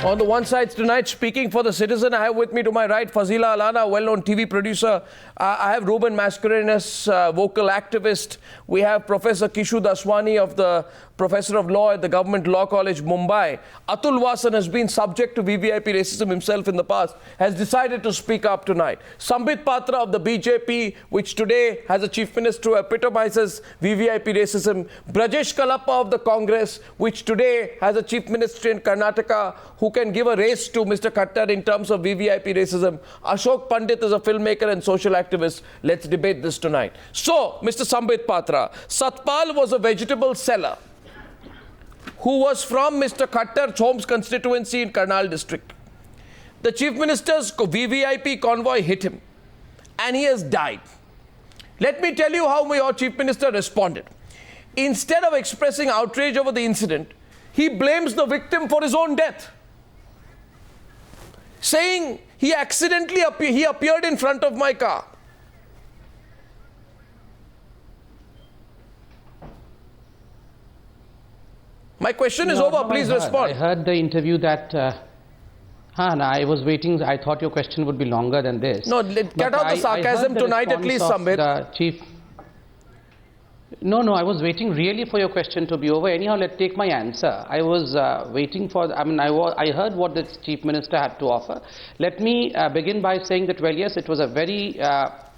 On the one side tonight, speaking for the citizen, I have with me to my right Fazila, Allana, well-known TV producer. I have Ruben, Mascarenhas, vocal activist. We have Professor Kishu Daswani, of the Professor of Law at the Government Law College, Mumbai. Atul Wasan has been subject to VVIP racism himself in the past, has decided to speak up tonight. Sambit Patra of the BJP, which today has a chief minister who epitomizes VVIP racism. Brijesh Kalappa of the Congress, which today has a chief minister in Karnataka who can give a race to Mr. Khattar in terms of VVIP racism. Ashok Pandit is a filmmaker and social activist. Let's debate this tonight. So, Mr. Sambit Patra, Satpal was a vegetable seller who was from Mr. Khattar's home constituency in Karnal district. The chief minister's VVIP convoy hit him and he has died. Let me tell you how your chief minister responded. Instead of expressing outrage over the incident, he blames the victim for his own death, saying he accidentally appeared in front of my car. My question is over. Please respond. I heard the interview that I was waiting. I thought your question would be longer than this. No, get out the sarcasm tonight at least, Sambit. Chief. No, I was waiting really for your question to be over. Anyhow, let's take my answer. I was waiting for, I heard what the Chief Minister had to offer. Let me begin by saying that, well, yes, it was a very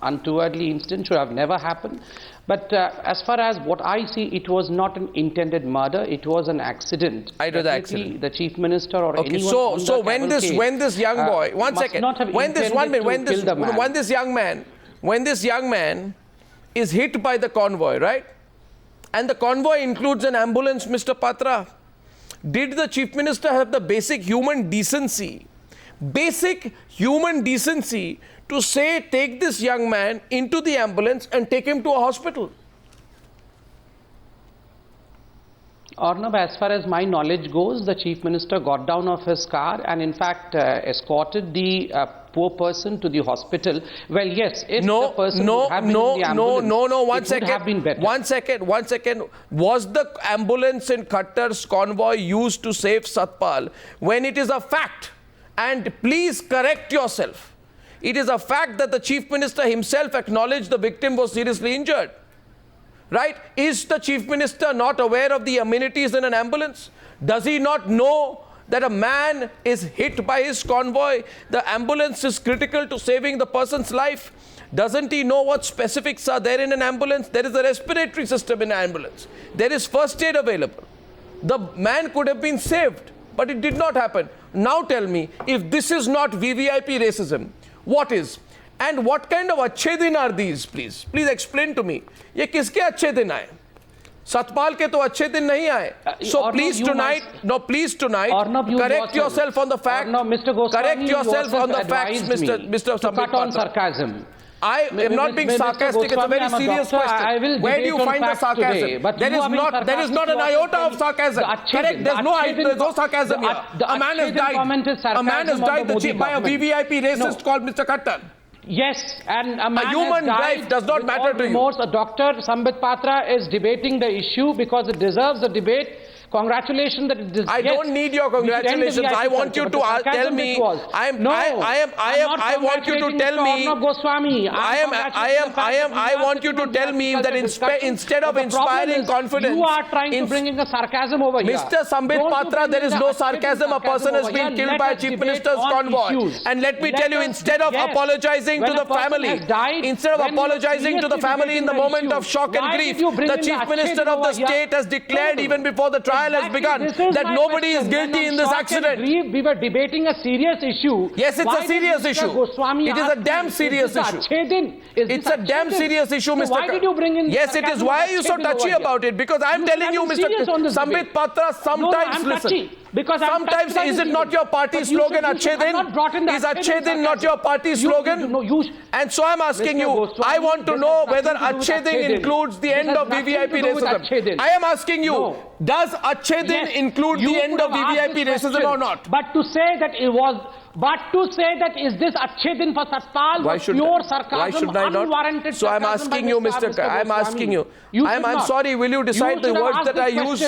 untowardly incident, should have never happened. But as far as what I see, it was not an intended murder, it was an accident. I know the accident. The Chief Minister or anyone. So when this young boy, when this young man is hit by the convoy, right? And the convoy includes an ambulance, Mr. Patra. Did the Chief Minister have the basic human decency to say, take this young man into the ambulance and take him to a hospital? Arnab, as far as my knowledge goes, the Chief Minister got down off his car and in fact escorted the poor person to the hospital. Well, yes, if the person would have been in the ambulance, One second. Was the ambulance in Khattar's convoy used to save Satpal? When it is a fact, and please correct yourself, it is a fact that the Chief Minister himself acknowledged the victim was seriously injured. Right? Is the Chief Minister not aware of the amenities in an ambulance? Does he not know that a man is hit by his convoy? The ambulance is critical to saving the person's life. Doesn't he know what specifics are there in an ambulance? There is a respiratory system in an ambulance. There is first aid available. The man could have been saved, but it did not happen. Now tell me, if this is not VVIP racism, what is? And what kind of अच्छे दिन are these, please? Please explain to me. ये किसके अच्छे दिन आए? सतपाल के तो अच्छे दिन नहीं आए. So please tonight, correct yourself on the fact. Correct yourself on the facts, Mr. Sambit Patra. Sarcasm. I am not being sarcastic. It's a very serious question. Where do you find the sarcasm? There is not an iota of sarcasm. Correct. There's no sarcasm here. A man has died. A man has died by a VVIP racist called Mr. Khattar. Yes, and a human life does not matter to you. Dr. Sambit Patra is debating the issue because it deserves a debate. Congratulations that it deserves. I don't need your congratulations. I want you to tell me. I want you to tell me. Goswami. I want you to tell me that instead of inspiring confidence, you are trying to bring in the sarcasm over here. Mr. Sambit Patra, there is no sarcasm. A person has been killed by a chief minister's convoy. And let me tell you, instead of apologizing to the family, in the moment of shock and grief, the chief minister of the state has declared even before the trial has begun that nobody is guilty in this accident. We were debating a serious issue. Yes, it's a serious issue. It is a damn serious issue. It's a damn serious issue, Mr. Why did you bring in? Yes, it is. Why are you so touchy about it? Because I'm telling you, Mr. Sambit Patra, sometimes listen. Sometimes is it not your party slogan, Achhe Din? Is Achhe Din not your party slogan? And so I'm asking you, I want to know whether Achhe Din includes the end of VVIP racism. I am asking you, does Achhe Din include the end of VVIP racism or not? But to say that it was But to say that is this Achhe Din for Satpal was pure sarcasm, why should I not? unwarranted So I'm sarcasm asking by you, Mr. I'm asking you. I'm not. sorry, will you decide the words that I use?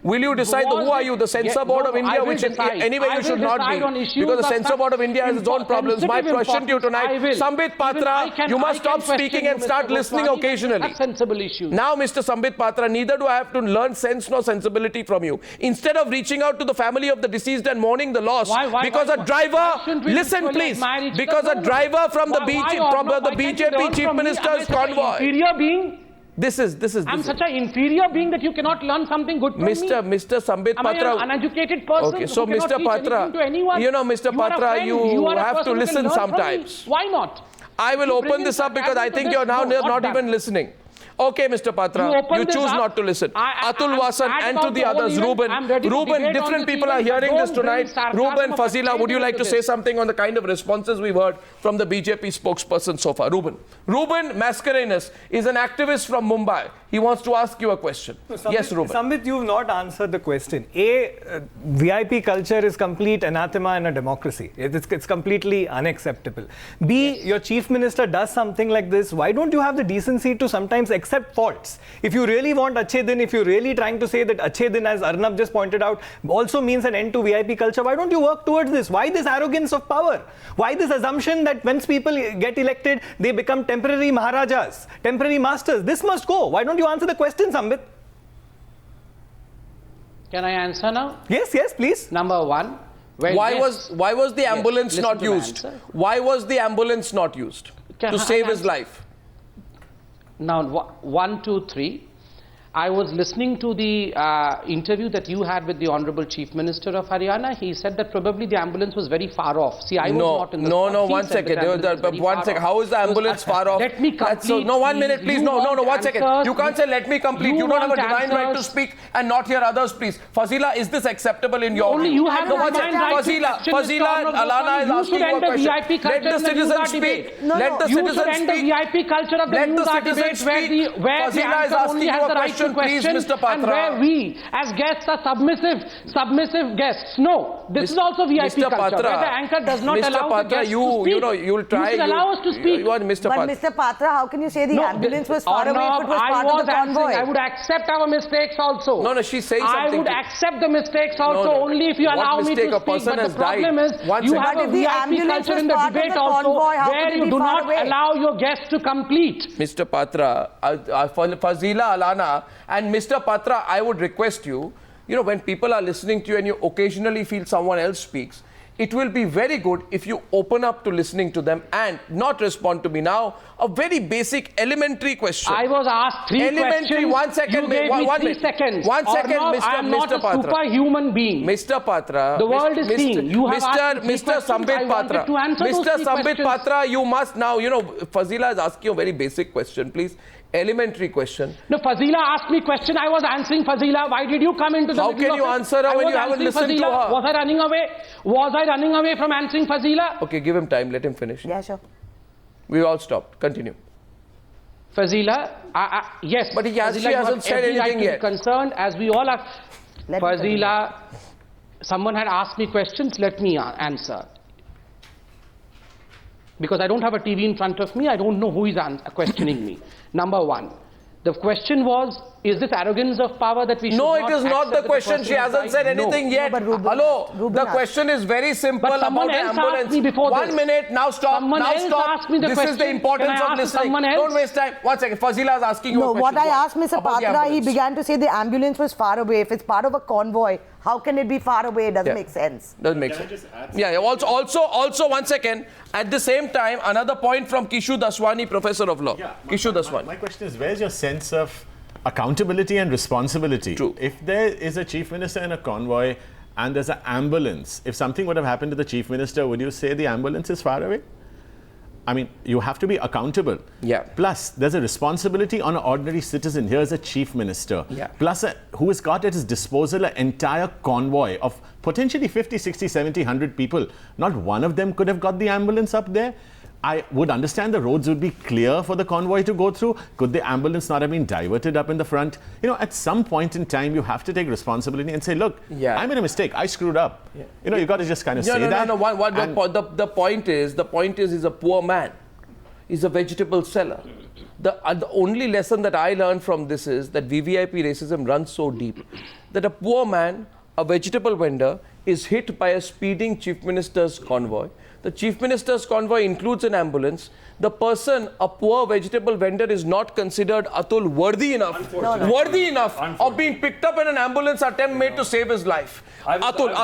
Will you decide who are you? The Censor Board of India, which anyway you should not be. Because the Censor Board of India has its own problems. My question to you tonight, Sambit Patra, you must stop speaking and start listening occasionally. Sensible issues. Now, Mr. Sambit Patra, neither do I have to learn sense nor sensibility from you. Instead of reaching out to the family of the deceased and mourning the loss, because a driver, listen please, because a driver from the BJP Chief Minister's convoy. Inferior being? This is. I'm such an inferior being that you cannot learn something good from me. Mr. Sambit Patra. Am I an uneducated person? Okay, so who cannot Mr. teach Patra, to anyone? you know, Mr. Patra, you have to listen sometimes. Why not? I will open this up because I think you're now not even listening. Okay, Mr. Patra, you choose not to listen. Atul, Wasan, and to the others, Ruben, different people are hearing this tonight. Ruben, Fazila, would you like to say something on the kind of responses we've heard from the BJP spokesperson so far? Ruben Mascarenhas is an activist from Mumbai. He wants to ask you a question. Yes, Ruben. Sambit, you've not answered the question. VIP culture is complete anathema in a democracy. It's completely unacceptable. B, your chief minister does something like this. Why don't you have the decency to sometimes accept faults? If you really want Achhe Din, if you're really trying to say that Achhe Din, as Arnab just pointed out, also means an end to VIP culture, why don't you work towards this? Why this arrogance of power? Why this assumption that once people get elected, they become temporary Maharajas, temporary masters? This must go. Why don't you answer the question, Sambit? Can I answer now? Yes, please. Number one. Why was the ambulance not used? Why was the ambulance not used? To save his life? Now, 1, 2, 3. I was listening to the interview that you had with the Honorable Chief Minister of Haryana. He said that probably the ambulance was very far off. See, I was not in the spot. No, 1 second. One second. How is the ambulance far off? Let me complete. No, 1 minute, please. No, 1 second. You can't say let me complete. You don't have a divine right to speak and not hear others, please. Fazila, is this acceptable in your Only view? you have the divine right. Fazila, Allana is asking you a question. Let the citizens speak. Let the citizens speak. You should end the VIP culture of the news debate where the answer only has the right to question, and where we as guests are submissive guests. No, this is also VIP culture, where the anchor does not allow the guests to speak. You'll try. You should allow us to speak. But Mr. Patra, how can you say the ambulance was far away if it was part of the convoy? I would accept our mistakes also. No, she's saying something. I would accept the mistakes also only if you allow me to speak. But the problem is you have a VIP culture in the debate also where you do not allow your guests to complete. Mr. Patra, Fazila, Allana, and Mr. Patra, I would request you, when people are listening to you and you occasionally feel someone else speaks, it will be very good if you open up to listening to them and not respond to me. Now, a very basic elementary question. I was asked 3 questions. 1 second. You gave me 3 seconds. 1 second, Arnab, I am not a superhuman being. Mr. Patra. The world is seeing. You have asked Mr. Sambit Patra. Mr. Sambit Patra, you must now, Fazila is asking a very basic question, please. Elementary question. No, Fazila asked me question. I was answering Fazila. Why did you come into the How can you answer her when you haven't listened to her? Was I running away? Was I running away from answering Fazila? Okay, give him time. Let him finish. Yeah, sure. We all stopped. Continue. Fazila, yes. But she hasn't said anything yet. Concerned, as we all are. Fazila, someone had asked me questions. Let me answer. Because I don't have a TV in front of me, I don't know who is questioning me. Number one, the question was, is this arrogance of power that we should not accept? No, it is not the question. She hasn't said anything yet. Hello, the question is very simple about the ambulance. 1 minute, now stop. This is the importance of listening. Don't waste time. 1 second, Fazila is asking you a question. No, what I asked Mr. Patra, he began to say the ambulance was far away. If it's part of a convoy, how can it be far away? It doesn't make sense. Doesn't make sense. Yeah, also 1 second. At the same time, another point from Kishu Daswani, Professor of Law. Kishu Daswani. My question is, where's your sense of accountability and responsibility? True. If there is a chief minister in a convoy and there's an ambulance, if something would have happened to the chief minister, would you say the ambulance is far away? I mean, you have to be accountable. Yeah. Plus, there's a responsibility on an ordinary citizen. Here's a chief minister. Yeah. Plus, who has got at his disposal an entire convoy of potentially 50, 60, 70, 100 people. Not one of them could have got the ambulance up there. I would understand the roads would be clear for the convoy to go through. Could the ambulance not have been diverted up in the front? You know, at some point in time, you have to take responsibility and say, look, I made a mistake. I screwed up. You know, you got to just kind of say that. The point is, he's a poor man. He's a vegetable seller. The only lesson that I learned from this is that VVIP racism runs so deep that a poor man, a vegetable vendor, is hit by a speeding chief minister's convoy. The chief minister's convoy includes an ambulance. The person, a poor vegetable vendor, is not considered, Atul, worthy enough of being picked up in an ambulance attempt made to save his life. Atul,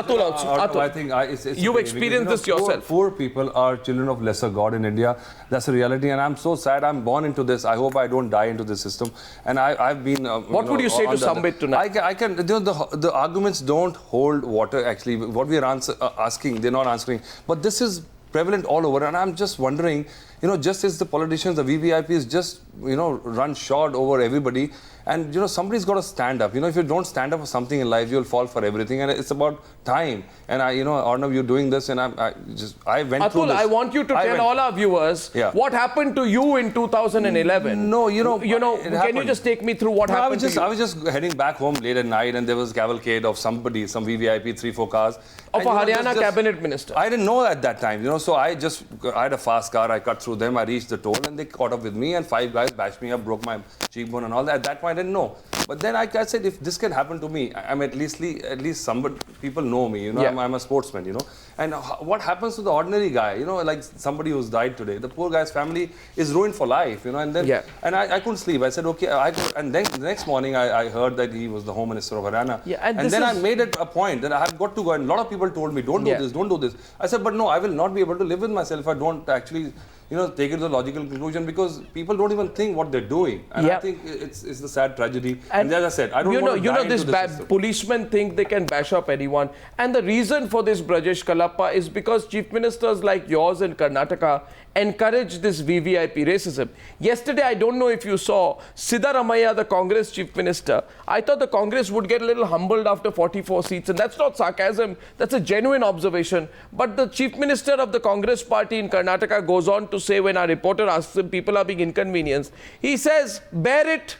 I think you've experienced this yourself. Poor people are children of lesser God in India. That's a reality, and I'm so sad. I'm born into this. I hope I don't die into this system. And I've been. What would you say to Sambit tonight? I can. You know, the arguments don't hold water. Actually, what we are asking, they're not answering. But this is prevalent all over, and I'm just wondering, you know, just as the politicians, the VVIPs just, you know, run short over everybody, and, you know, somebody's got to stand up. You know, if you don't stand up for something in life, you'll fall for everything, and it's about time. And you know, Arnab, you're doing this, and I went Atul, through this. I want you to tell all our viewers what happened to you in 2011. No, you know, can you just take me through what happened to you? I was just heading back home late at night, and there was a cavalcade of some VVIP, 3-4 cars. Of a Haryana cabinet minister. I didn't know at that time, you know, so I had a fast car, I cut through them, I reached the toll, and they caught up with me, and 5 guys bashed me up, broke my cheekbone and all that. At that point, I didn't know. But then I said, if this can happen to me, I'm at least somebody, people know me, you know, I'm a sportsman, you know. And what happens to the ordinary guy, you know, like somebody who's died today, the poor guy's family is ruined for life, you know, and then, and I couldn't sleep. I said, okay, and then the next morning I heard that he was the Home Minister of Haryana. And then I made it a point that I have got to go, and a lot of people told me, don't do this, don't do this. I said, but no, I will not be able to live with myself if I don't actually, you know, take it to the logical conclusion, because people don't even think what they're doing. And I think it's the sad tragedy. And as I said, I don't want to die into this system. Policemen think they can bash up anyone. And the reason for this, Brijesh, Kalappa, is because chief ministers like yours in Karnataka encourage this VVIP racism. Yesterday, I don't know if you saw Siddaramaiah, the Congress chief minister. I thought the Congress would get a little humbled after 44 seats, and that's not sarcasm, that's a genuine observation. But the chief minister of the Congress party in Karnataka goes on to say, when our reporter asks him, people are being inconvenienced, he says, bear it.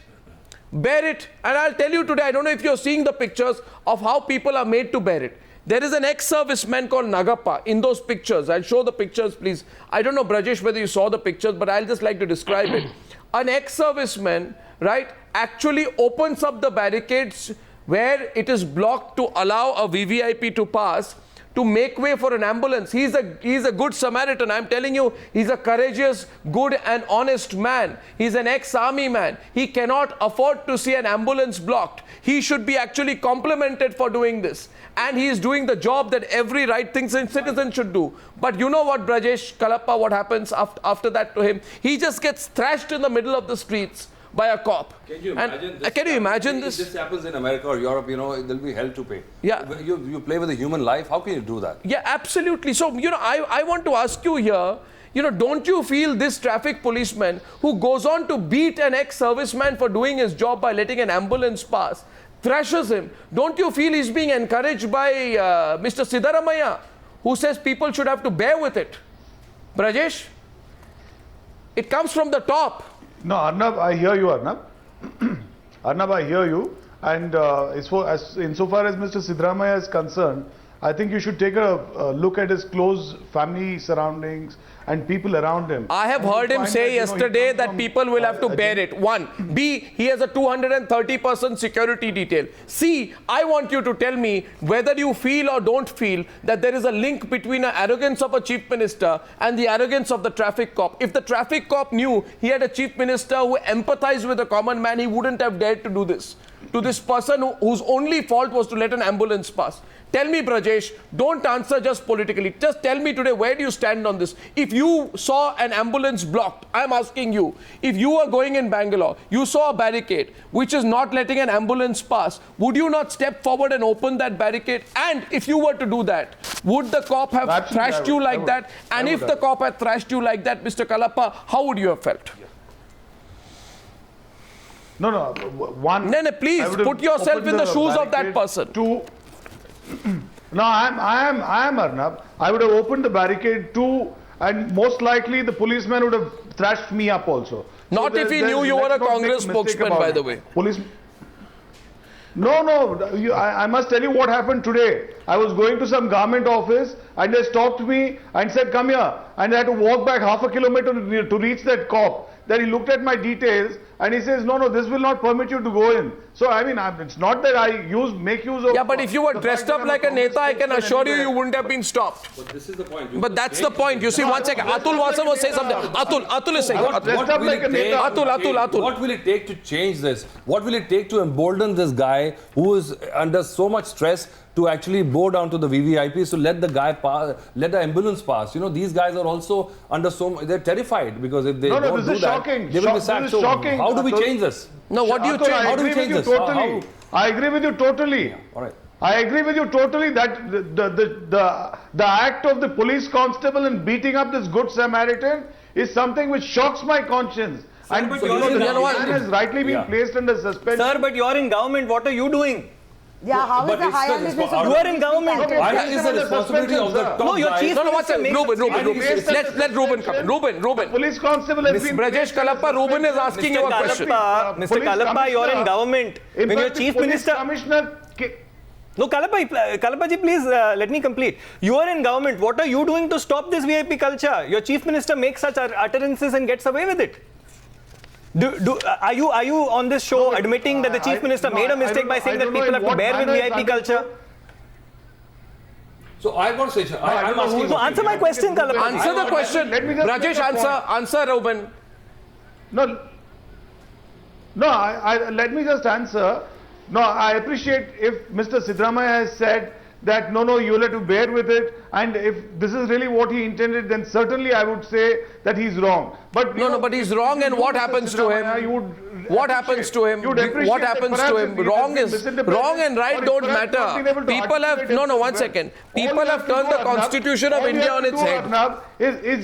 And I'll tell you today, I don't know if you're seeing the pictures of how people are made to bear it. There is an ex-serviceman called Nagappa in those pictures. I'll show the pictures, please. I don't know, Brijesh, whether you saw the pictures, but I'll just like to describe it. An ex-serviceman, right, actually opens up the barricades where it is blocked to allow a VVIP to pass, to make way for an ambulance. He's a good Samaritan. I'm telling you, he's a courageous, good and honest man. He's an ex-army man. He cannot afford to see an ambulance blocked. He should be actually complimented for doing this. And he is doing the job that every right-thinking citizen should do. But you know what, Brijesh, Kalappa, what happens after that to him? He just gets thrashed in the middle of the streets by a cop. Can you imagine this? Can you imagine this? If this happens in America or Europe, you know, there'll be hell to pay. Yeah. You play with a human life, how can you do that? Yeah, absolutely. So, you know, I want to ask you here, you know, don't you feel this traffic policeman who goes on to beat an ex-serviceman for doing his job by letting an ambulance pass, thrashes him, don't you feel he's being encouraged by Mr. Siddaramaiah, who says people should have to bear with it? Brijesh, it comes from the top. No, Arnab, I hear you, Arnab. Arnab, I hear you. And insofar as Mr. Siddaramaiah is concerned, I think you should take a look at his close family surroundings and people around him. I have heard him say yesterday that people will have to bear it. 1. B, he has a 230% security detail. C, I want you to tell me whether you feel or don't feel that there is a link between the arrogance of a chief minister and the arrogance of the traffic cop. If the traffic cop knew he had a chief minister who empathized with a common man, he wouldn't have dared to do this to this person whose only fault was to let an ambulance pass. Tell me, Brijesh, don't answer just politically. Just tell me today, where do you stand on this? If you saw an ambulance blocked, I'm asking you, if you were going in Bangalore, you saw a barricade which is not letting an ambulance pass, would you not step forward and open that barricade? And if you were to do that, would the cop have thrashed you like that? And if the cop had thrashed you like that, Mr. Kalappa, how would you have felt? No, please put yourself in the shoes of that person. No, I am Arnab. I would have opened the barricade to and most likely the policeman would have thrashed me up also. Not if he knew you were a Congress spokesman, by the way. No, I must tell you what happened today. I was going to some government office and they stopped me and said, come here. And I had to walk back half a kilometer to reach that cop. Then he looked at my details and he says, no, this will not permit you to go in. So, I mean, it's not that I make use of... Yeah, but if you were dressed up like a Neta, I can assure you, you wouldn't have been stopped. But this is the point. But that's the point. You see, one second. Atul Wasan was saying something. Atul is saying. Atul. What will it take to change this? What will it take to embolden this guy who is under so much stress to actually bow down to the VVIPs to let the guy pass, let the ambulance pass? You know, these guys are also under they're terrified because if they don't do that, shocking. They will be sacked. So how do we change this? No, what do you change? How do we change this? I agree with you totally. All right. I agree with you totally that the act of the police constable in beating up this good Samaritan is something which shocks my conscience. Sir, and but the man has rightly been placed under suspension. Sir, but you're in government. What are you doing? Yeah, how is the higher business? You are in government. Why is the responsibility of the top No, your chief minister Ruben. Let Ruben come in. Ruben. Police constable has been... Brijesh Kalappa, Ruben is asking you a question. Mr. Kalappa, you're in government. When your chief minister... No, Kalappa ji, please let me complete. You are in government. What are you doing to stop this VIP culture? Your chief minister makes such utterances and gets away with it. Are you on this show admitting that the chief minister made a mistake by saying that people have to bear with VIP culture? So I got to say, I'm asking. So answer my question, Kalappa. Answer the question. Rajesh, answer, Ruben. No, let me just answer. No, I appreciate if Mr. Sidramaya has said that no, you will have to bear with it, and if this is really what he intended, then certainly I would say that he's wrong. But but he's wrong, and what happens to him? What happens to him? What happens to him? Wrong and right don't matter. People have one second. People have turned the Constitution of India on its head. Is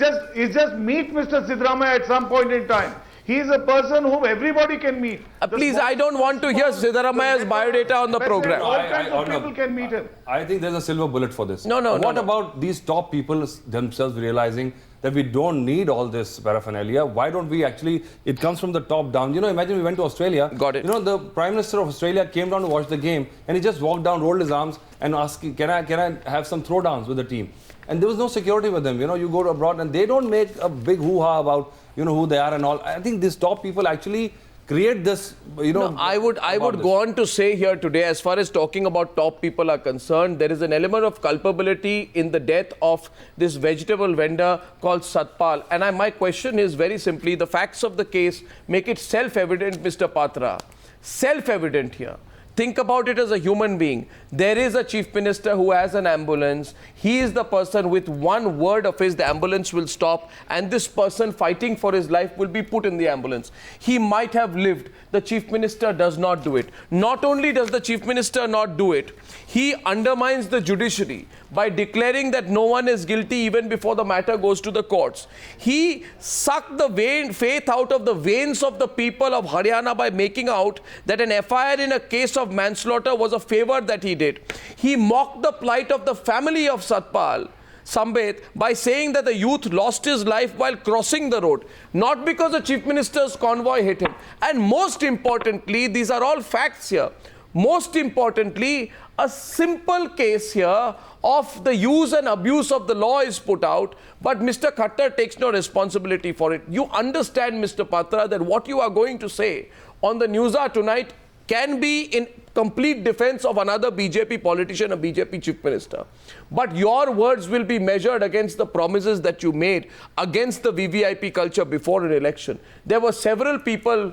just meet Mr. Sidramaya at some point in time. He is a person whom everybody can meet. Please, I don't want to hear Siddaramaya's biodata on the program. All kinds of people can meet him. I think there's a silver bullet for this. What about these top people themselves realizing that we don't need all this paraphernalia? Why don't we actually, it comes from the top down. You know, imagine we went to Australia. Got it. You know, the Prime Minister of Australia came down to watch the game and he just walked down, rolled his arms and asked, can I have some throwdowns with the team? And there was no security with them. You know, you go abroad and they don't make a big hoo-ha about, who they are and all. I think these top people actually create this, I would go on to say here today, as far as talking about top people are concerned, there is an element of culpability in the death of this vegetable vendor called Satpal. And my question is very simply, the facts of the case make it self-evident, Mr. Patra. Self-evident here. Think about it as a human being. There is a chief minister who has an ambulance. He is the person, with one word of his, the ambulance will stop, and this person fighting for his life will be put in the ambulance. He might have lived. The chief minister does not do it. Not only does the chief minister not do it, he undermines the judiciary by declaring that no one is guilty even before the matter goes to the courts. He sucked the faith out of the veins of the people of Haryana by making out that an FIR in a case of manslaughter was a favor that he did. He mocked the plight of the family of Satpal, Sambit, by saying that the youth lost his life while crossing the road, not because the chief minister's convoy hit him. And most importantly, these are all facts here. Most importantly, a simple case here of the use and abuse of the law is put out, but Mr. Khattar takes no responsibility for it. You understand, Mr. Patra, that what you are going to say on the Newshour tonight can be in complete defense of another BJP politician, a BJP chief minister. But your words will be measured against the promises that you made against the VVIP culture before an election. There were several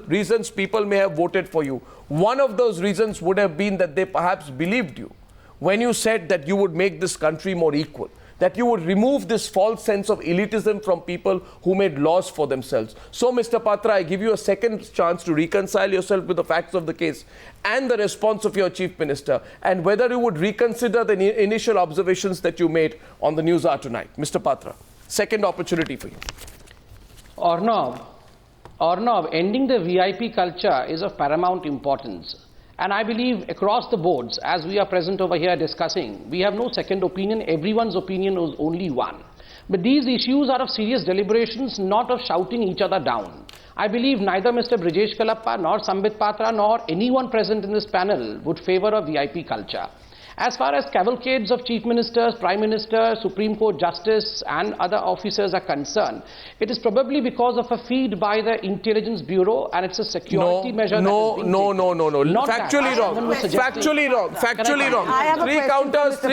reasons people may have voted for you. One of those reasons would have been that they perhaps believed you when you said that you would make this country more equal, that you would remove this false sense of elitism from people who made laws for themselves. So, Mr. Patra, I give you a second chance to reconcile yourself with the facts of the case and the response of your chief minister, and whether you would reconsider the initial observations that you made on the Newshour tonight. Mr. Patra, second opportunity for you. Arnab, ending the VIP culture is of paramount importance. And I believe across the boards, as we are present over here discussing, we have no second opinion. Everyone's opinion is only one. But these issues are of serious deliberations, not of shouting each other down. I believe neither Mr. Brijesh Kalappa nor Sambit Patra nor anyone present in this panel would favor a VIP culture. As far as cavalcades of chief ministers, prime minister, Supreme Court justice and other officers are concerned, it is probably because of a feed by the Intelligence Bureau and it's a security measure. No. Factually wrong. Factually wrong. Three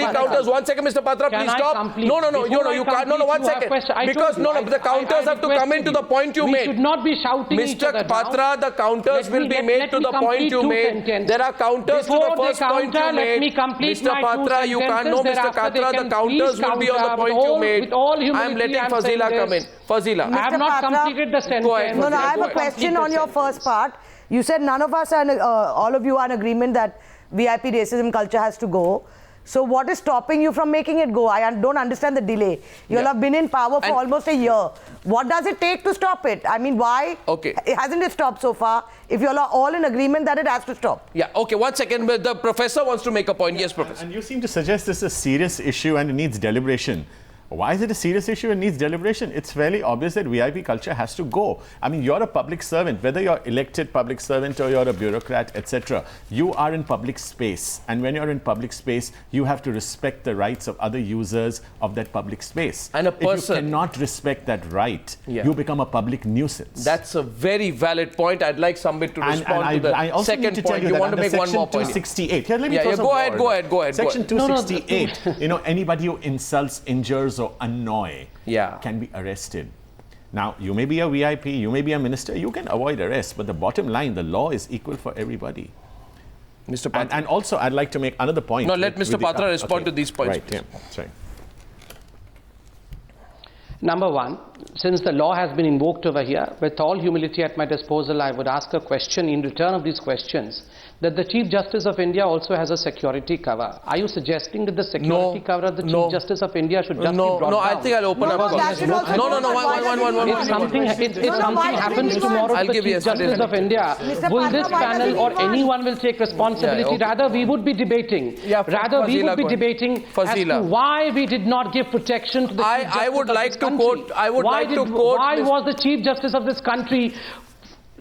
counters. 1 second, Mr. Patra, please stop. No, you can't. No, 1 second. Because the counters have to come into the point you made. We should not be shouting each other Mr. Patra, the counters will be made to the point you made. There are counters to the first point you made. Mr. Patra, you can't. No, Mr. Patra, the counters will be on the point you made. I am letting Fazila come in. Fazila. I have not completed the sentence. Go ahead. No, I have a question on your first part. You said none of us, all of you are in agreement that VIP racism culture has to go. So what is stopping you from making it go? I don't understand the delay. You all have been in power for almost a year. What does it take to stop it? I mean, why hasn't it stopped so far? If you all are all in agreement that it has to stop. Yeah, okay, 1 second. The professor wants to make a point. Yes, Professor. And you seem to suggest this is a serious issue and it needs deliberation. Why is it a serious issue and needs deliberation? It's fairly obvious that VIP culture has to go. I mean, you're a public servant, whether you're elected public servant or you're a bureaucrat, etc. You are in public space. And when you're in public space, you have to respect the rights of other users of that public space. And a person... If you cannot respect that right, you become a public nuisance. That's a very valid point. I'd like Sambit to respond to the second point. You want to make one more point? Section 268. Here, let me throw some go ahead. Section 268, anybody who insults, injures, or annoy can be arrested. Now, you may be a VIP, you may be a minister, you can avoid arrest, but the bottom line, the law is equal for everybody. Mr. Patra. And also, I'd like to make another point. No, let Mr. Patra respond to these points. Right, sorry. Number one, since the law has been invoked over here, with all humility at my disposal, I would ask a question in return of these questions, that the Chief Justice of India also has a security cover. Are you suggesting that the security cover of the Chief Justice of India should just be brought down? I think I'll open up. If something happens tomorrow to the Chief Justice of India, will this panel or anyone will take responsibility? Rather, we would be debating. Rather, we would be debating as to why we did not give protection to the Chief Justice of this country. Why was the Chief Justice of this country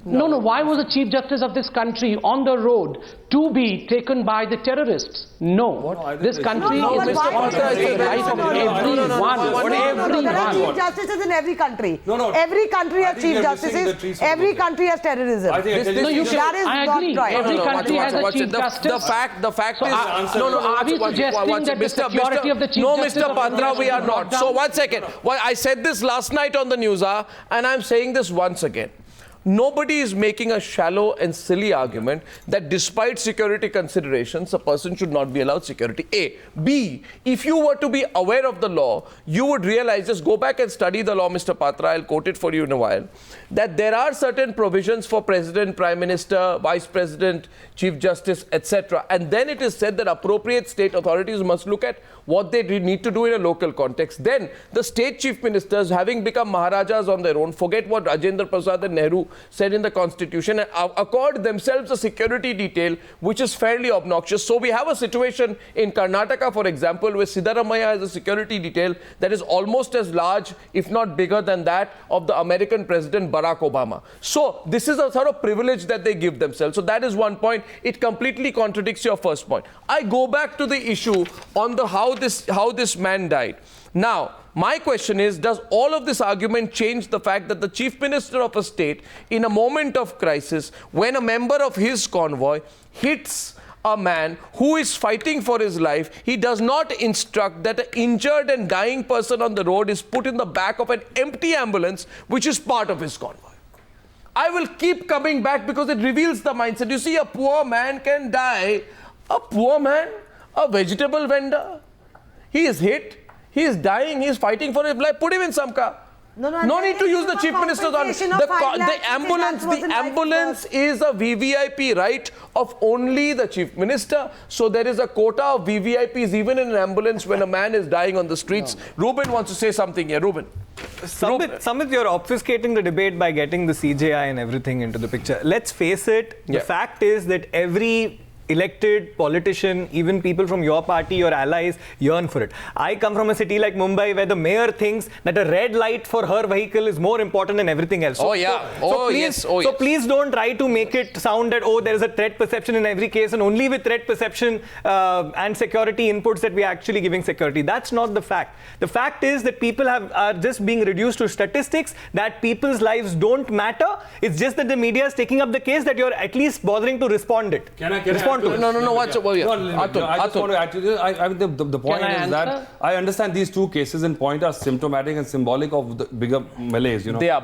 why was the Chief Justice of this country on the road to be taken by the terrorists? This country is responsible for the life of everyone. There are Chief Justices in every country. Every country has Chief Justices. Every country has terrorism. That is not right. Every country has a Chief Justice. The fact is... Are we suggesting that the security of the Chief Justice Mr. Patra, we are not. So 1 second. I said this last night on the Newshour, and I'm saying this once again. Nobody is making a shallow and silly argument that despite security considerations, a person should not be allowed security. A. B. If you were to be aware of the law, you would realize, just go back and study the law, Mr. Patra, I'll quote it for you in a while, that there are certain provisions for President, Prime Minister, Vice President, Chief Justice, etc. And then it is said that appropriate state authorities must look at what they need to do in a local context. Then the state chief ministers, having become Maharajas on their own, forget what Rajendra Prasad and Nehru said in the constitution and accord themselves a security detail which is fairly obnoxious. So we have a situation in Karnataka, for example, where Siddaramaiah has a security detail that is almost as large, if not bigger than that of the American President Barack Obama. So this is a sort of privilege that they give themselves. So that is one point. It completely contradicts your first point. I go back to the issue on the how this man died. Now, my question is, does all of this argument change the fact that the Chief Minister of a state, in a moment of crisis, when a member of his convoy hits a man who is fighting for his life, he does not instruct that an injured and dying person on the road is put in the back of an empty ambulance, which is part of his convoy? I will keep coming back because it reveals the mindset. You see, a poor man can die. A poor man, a vegetable vendor, he is hit. He is dying, he is fighting for his life. Put him in some car. No need to use the Chief Minister's on the ambulance. The ambulance is a VVIP right of only the Chief Minister. So there is a quota of VVIPs even in an ambulance when a man is dying on the streets. Ruben wants to say something here. Ruben. Sambit, you're obfuscating the debate by getting the CJI and everything into the picture. Let's face it, the fact is that every elected politician, even people from your party, your allies, yearn for it. I come from a city like Mumbai where the mayor thinks that a red light for her vehicle is more important than everything else. So please don't try to make it sound that, oh, there is a threat perception in every case, and only with threat perception and security inputs that we are actually giving security. That's not the fact. The fact is that people are just being reduced to statistics, that people's lives don't matter. It's just that the media is taking up the case that you're at least bothering to respond it. Can I respond to it? No. What's I just want to add to this. The point is that I understand these two cases in point are symptomatic and symbolic of the bigger malaise. You know, they are.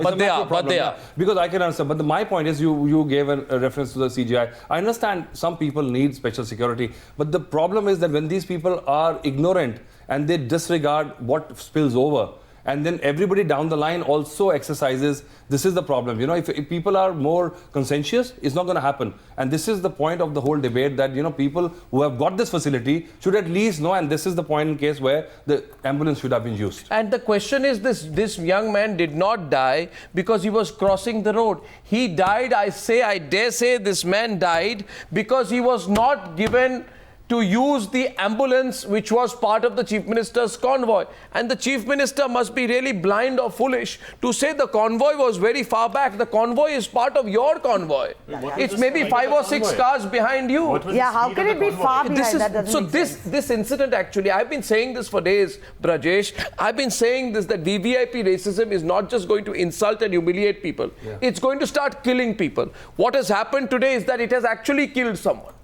Because I can understand. But my point is, you gave a reference to the CGI. I understand some people need special security, but the problem is that when these people are ignorant and they disregard what spills over, and then everybody down the line also exercises, this is the problem. You know, if people are more conscientious, it's not going to happen. And this is the point of the whole debate, that, you know, people who have got this facility should at least know, and this is the point in case where the ambulance should have been used. And the question is, this young man did not die because he was crossing the road. He died, I dare say this man died because he was not given to use the ambulance which was part of the Chief Minister's convoy. And the Chief Minister must be really blind or foolish to say the convoy was very far back. The convoy is part of your convoy. It's maybe 5 or 6 cars behind you. Yeah, how can it be far behind? This incident, actually, I've been saying this for days, Brijesh. I've been saying this, that VVIP racism is not just going to insult and humiliate people. Yeah. It's going to start killing people. What has happened today is that it has actually killed someone.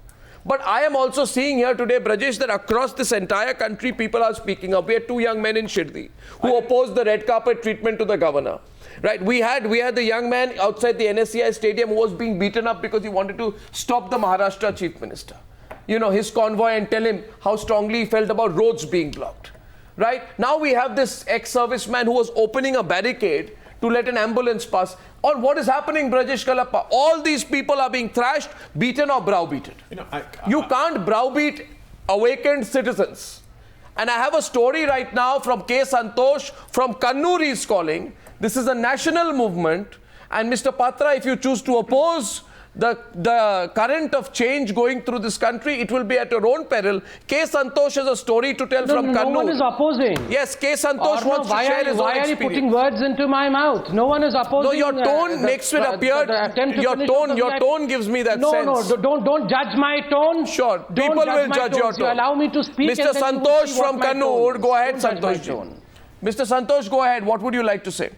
But I am also seeing here today, Brijesh, that across this entire country, people are speaking up. We had 2 young men in Shirdi who opposed the red carpet treatment to the governor. Right? We had the young man outside the NSCI stadium who was being beaten up because he wanted to stop the Maharashtra Chief Minister, you know, his convoy, and tell him how strongly he felt about roads being blocked. Right? Now we have this ex-serviceman who was opening a barricade to let an ambulance pass. Or what is happening, Brijesh, Kalappa? All these people are being thrashed, beaten or browbeaten. You can't browbeat awakened citizens. And I have a story right now from K. Santosh from Kannur is calling. This is a national movement. And Mr. Patra, if you choose to oppose the current of change going through this country, it will be at your own peril. K. Santosh has a story to tell from Kannur. No one is opposing. Yes, K. Santosh wants to share his own experience. Why are you putting words into my mouth? No one is opposing. No, your tone makes it appear. Your tone gives me that sense. No, don't judge my tone. Sure, people will judge your tone. You allow me to speak. Mr. Santosh from Kannur, go ahead, Santosh. Mr. Santosh, go ahead. What would you like to say?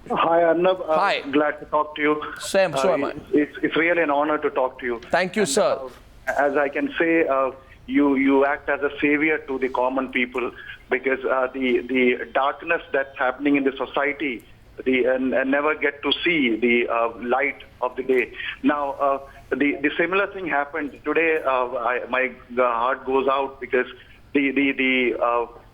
Hi, Arnab. Hi. Glad to talk to you. Sam, so am I. It's really an honor to talk to you. Thank you, sir. As I can say, you act as a savior to the common people, because the darkness that's happening in the society, and never get to see the light of the day. Now, the similar thing happened today. My heart goes out because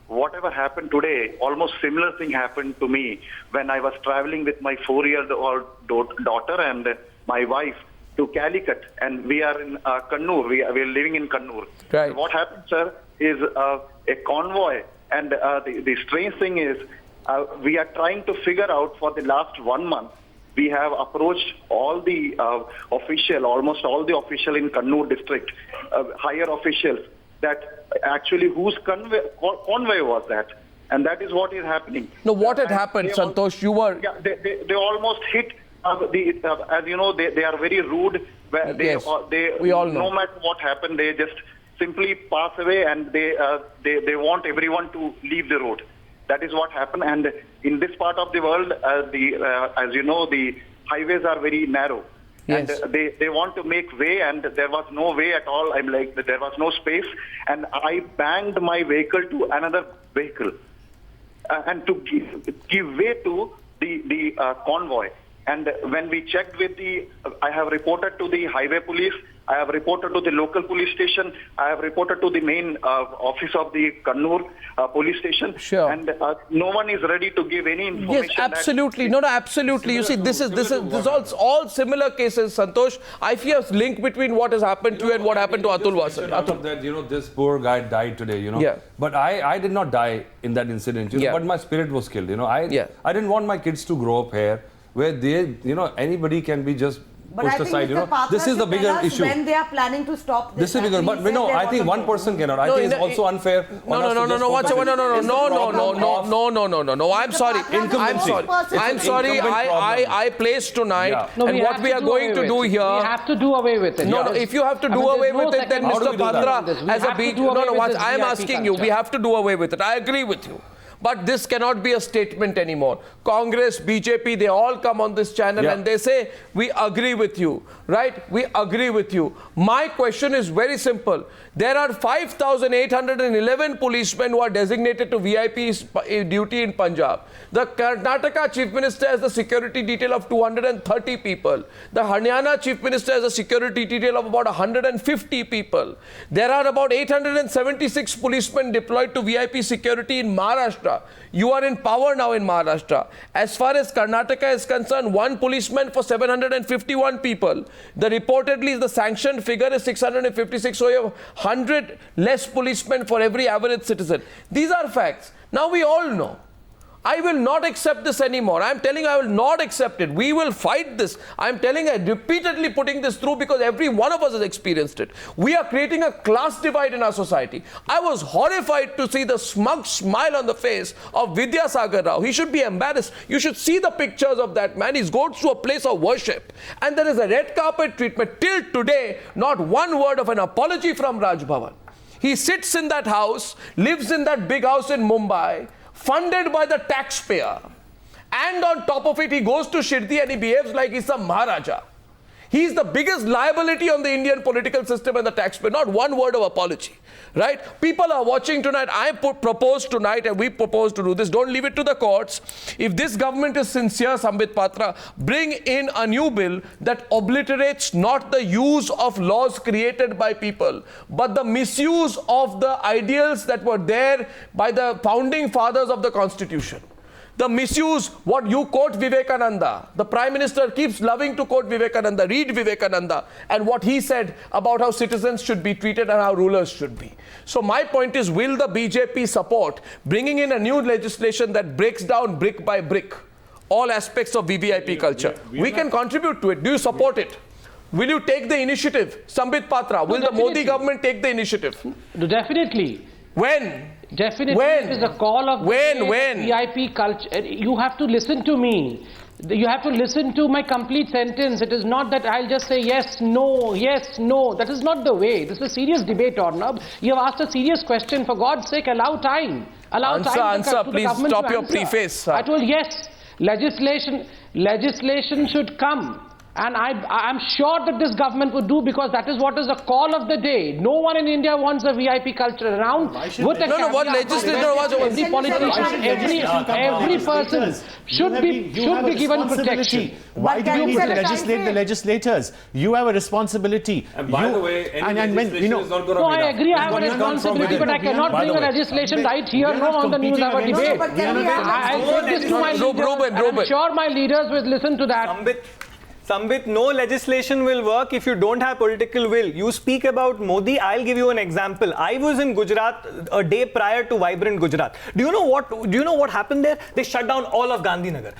whatever happened today, almost similar thing happened to me when I was traveling with my 4-year-old daughter and my wife to Calicut, and we are in Kannur. We are living in Kannur. Right. What happened, sir, is a convoy, and the strange thing is we are trying to figure out for the last 1 month. We have approached all the almost all the official in Kannur district, higher officials, that actually whose convoy was that, and that is what is happening. No, what had happened, Santosh? You were... Yeah, they almost hit, as you know, they are very rude. Yes, we all know. No matter what happened, they just simply pass away, and they want everyone to leave the road. That is what happened. And in this part of the world, as you know, the highways are very narrow. Yes. And they want to make way, and there was no way at all. I'm like, there was no space, and I banged my vehicle to another vehicle, and to give way to the convoy. And when we checked with I have reported to the highway police, I have reported to the local police station, I have reported to the main office of the Kannur police station. Sure. And no one is ready to give any information. Yes, absolutely. No, absolutely. You see, this is all similar cases, Santosh. I fear a link between what has happened to you and what happened to Atul Wasan. That, this poor guy died today, Yeah. But I did not die in that incident, but my spirit was killed, I didn't want my kids to grow up here where they, anybody can be just But pushed I think aside. Mr. Patra This is the should bigger tell us issue. when they are planning to stop this. This is bigger, but no, I think one person cannot. I think it's also unfair. No. I'm sorry. I'm sorry. I placed tonight, and what we are going to do here. We have to do away with it. No, if you have to do away with it, then Mr. Patra, as a beat. No, I am asking you. We have to do away with it. I agree with you. But this cannot be a statement anymore. Congress, BJP, they all come on this channel and they say, we agree with you, right? We agree with you. My question is very simple. There are 5,811 policemen who are designated to VIP duty in Punjab. The Karnataka Chief Minister has the security detail of 230 people. The Haryana Chief Minister has a security detail of about 150 people. There are about 876 policemen deployed to VIP security in Maharashtra. You are in power now in Maharashtra. As far as Karnataka is concerned, one policeman for 751 people. The reportedly the sanctioned figure is 656, so you have 100 less policemen for every average citizen. These are facts. Now we all know. I will not accept this anymore. I am telling you, I will not accept it. We will fight this. I am telling you, repeatedly putting this through because every one of us has experienced it. We are creating a class divide in our society. I was horrified to see the smug smile on the face of Vidyasagar Rao. He should be embarrassed. You should see the pictures of that man. He goes to a place of worship and there is a red carpet treatment. Till today, not one word of an apology from Raj Bhavan. He sits in that house, lives in that big house in Mumbai, funded by the taxpayer, and on top of it he goes to Shirdi and he behaves like he's some Maharaja. He's the biggest liability on the Indian political system and the taxpayer. Not one word of apology, right? People are watching tonight. I propose tonight, and we propose to do this. Don't leave it to the courts. If this government is sincere, Sambit Patra, bring in a new bill that obliterates not the use of laws created by people, but the misuse of the ideals that were there by the founding fathers of the Constitution. The misuse, what you quote Vivekananda. The Prime Minister keeps loving to quote Vivekananda. Read Vivekananda and what he said about how citizens should be treated and how rulers should be. So my point is, will the BJP support bringing in a new legislation that breaks down brick by brick all aspects of VVIP culture? We can contribute to it. Do you support it? Will you take the initiative? Sambit Patra, will the Modi government take the initiative? Definitely. When? Definitely, when? It is a call of when? VIP culture. You have to listen to me. You have to listen to my complete sentence. It is not that I'll just say yes, no, yes, no. That is not the way. This is a serious debate, Arnab. You have asked a serious question. For God's sake, allow time. Allow time answer, to please stop your preface. I told yes. Legislation should come. And I'm sure that this government would do, because that is what is the call of the day. No one in India wants a VIP culture around. What legislation? Every politician, every person should be given protection. Why do you need to legislate the legislators? You have a responsibility. And by the way, any legislation is not going to be No, I agree, I have a responsibility, but I cannot bring a legislation right here, no, on the news hour debate. I'll take this to my leaders, and I'm sure my leaders will listen to that. Sambit, no legislation will work if you don't have political will. You speak about Modi, I'll give you an example. I was in Gujarat a day prior to Vibrant Gujarat. Do you know what happened there? They shut down all of Gandhinagar.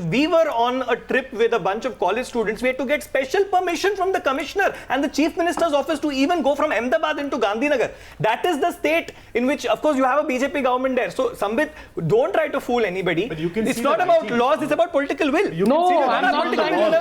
We were on a trip with a bunch of college students. We had to get special permission from the commissioner and the chief minister's office to even go from Ahmedabad into Gandhinagar. That is the state in which, of course, you have a BJP government there. So, Sambit, don't try to fool anybody. It's not about laws, it's about political will. No, I'm not trying to